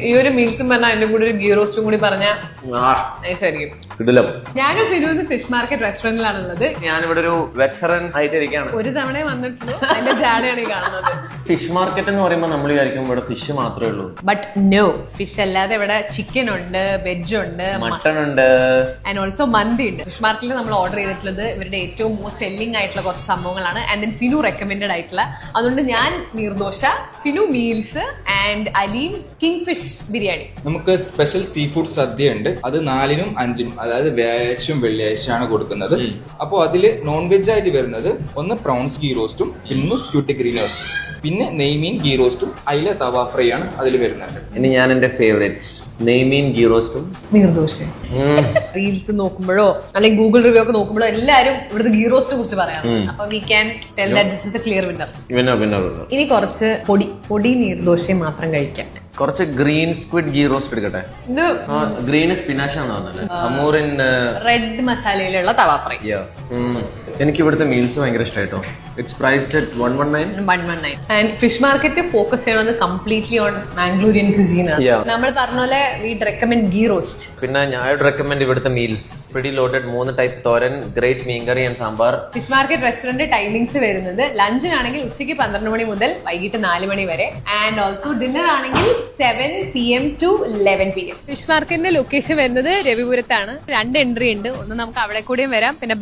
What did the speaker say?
ഈ ഒരു മീൽസും പറഞ്ഞാൽ അതിന്റെ കൂടെ ഒരു ഗീ റോസ്റ്റും കൂടി പറഞ്ഞാൽ നൈസായിരിക്കും. ഞാനും ഫിനു ഫിഷ് മാർക്കറ്റ് റെസ്റ്റോറന്റിലാണുള്ളത്. ഞാനിവിടെ ഒരു വെറ്ററൻ ആയിട്ട് ഇരിക്കുകയാണ്. ഒരു തവണ വന്നിട്ടുള്ളൂ, അതിന്റെ ജാടയാണ് ഈ കാണുന്നത്. ഫിഷ് മാർക്കറ്റ് എന്ന് പറയുമ്പോൾ നമ്മൾ വിചാരിക്കും ഇവിടെ ഫിഷ് മാത്രമേ ഉള്ളൂ. ബട്ട് നോ, ഫിഷ് അല്ലാതെ ഇവിടെ ചിക്കൻ ഉണ്ട്, വെജ് ഉണ്ട്, മട്ടൺ ഉണ്ട്, ആൻഡ് ഓൾസോ മന്തി ഉണ്ട്. ഫിഷ് മാർക്കറ്റിൽ നമ്മൾ ഓർഡർ ചെയ്തിട്ടുള്ളത് ഇവരുടെ ഏറ്റവും മോസ്റ്റ് സെല്ലിംഗ് ആയിട്ടുള്ള കുറച്ച് സംഭവങ്ങളാണ്. ആൻഡ് ദെൻ ഫിനു റെക്കമെൻഡഡ് ആയിട്ടുള്ള, അതുകൊണ്ട് ഞാൻ neer dosa, Finu meals and Aleem king fish biryani. നമുക്ക് സ്പെഷ്യൽ സീ ഫുഡ് സദ്യ ഉണ്ട്. അത് 4-നും 5-നും, അതായത് വ്യാഴാഴ്ചയും വെള്ളിയാഴ്ചയാണ് കൊടുക്കുന്നത്. അപ്പോൾ അതിൽ നോൺ വെജ് ആയിട്ട് വരുന്നത് ഒന്ന് പ്രോൺസ് ഗീ റോസ്റ്റും, പിന്നെ സ്ക്യൂട്ടി ഗ്രീൻ റോസ്റ്റും, പിന്നെ നെയ്മീൻ ഗീ റോസ്റ്റും, അയില തവ ഫ്രൈ ആണ് അതിൽ വരുന്നത്. ഇനി ഞാൻ എന്റെ ഫേവറേറ്റ് നെയ്മീൻ ഗീ റോസ്റ്റും നീർദോശ. റീൽസ് നോക്കുമ്പോഴോ അല്ലെങ്കിൽ ഗൂഗിൾ റിവ്യൂ ഒക്കെ നോക്കുമ്പോഴോ എല്ലാരും ഇവിടുത്തെ ഗീ റോസ്റ്റിനെ കുറിച്ച് പറയാം. അപ്പൊ we can tell that this is A clear winner. ഇനി കുറച്ച് പൊടി നീർദോശയും മാത്രം കഴിക്കാം. കുറച്ച് ഗ്രീൻ സ്ക്വിഡ് ഗീ റോസ്റ്റ് എടുക്കട്ടെ. ഇത് ഗ്രീൻ സ്പിനാഷ് ആണ് തോന്നുന്നത്. അമൂറിൻ റെഡ് മസാലയിലുള്ള തവ ഫ്രൈ. എനിക്ക് ഇവിടുത്തെ മീൽസ് ഭയങ്കര ഇഷ്ടമായിട്ടോ. It's priced at 119. And fish market focus ചെയ്യണത് കംപ്ലീറ്റ്ലി ഓൺ മാംഗ്ലൂരിയൻ ക്യൂസീൻ ആണ്. നമ്മൾ പറഞ്ഞ പോലെ വീഡ് റെക്കമെൻഡ് ഗീ റോസ്റ്റ്. പിന്നെ ഞാൻ റെക്കമെൻഡ് ഇവിടുത്തെ മീൽസ് പിടി ലോഡഡ് 3 ടൈപ്പ് തോരൻ, ഗ്രേറ്റ് മീൻകറി and sambar. Fish market restaurant timings വരുന്നത് ലഞ്ചിനാണെങ്കിൽ ഉച്ചയ്ക്ക് 12 മണി മുതൽ വൈകിട്ട് 4 മണി വരെ. ആൻഡ് ഓൾസോ ഡിന്നർ ആണെങ്കിൽ 7 PM to 11 PM. ഫിഷ് മാർക്കറ്റിന്റെ ലൊക്കേഷൻ വരുന്നത് രവിപുരത്താണ്. 2 എൻട്രി ഉണ്ട്. ഒന്ന് നമുക്ക് അവിടെ കൂടിയും വരാം, പിന്നെ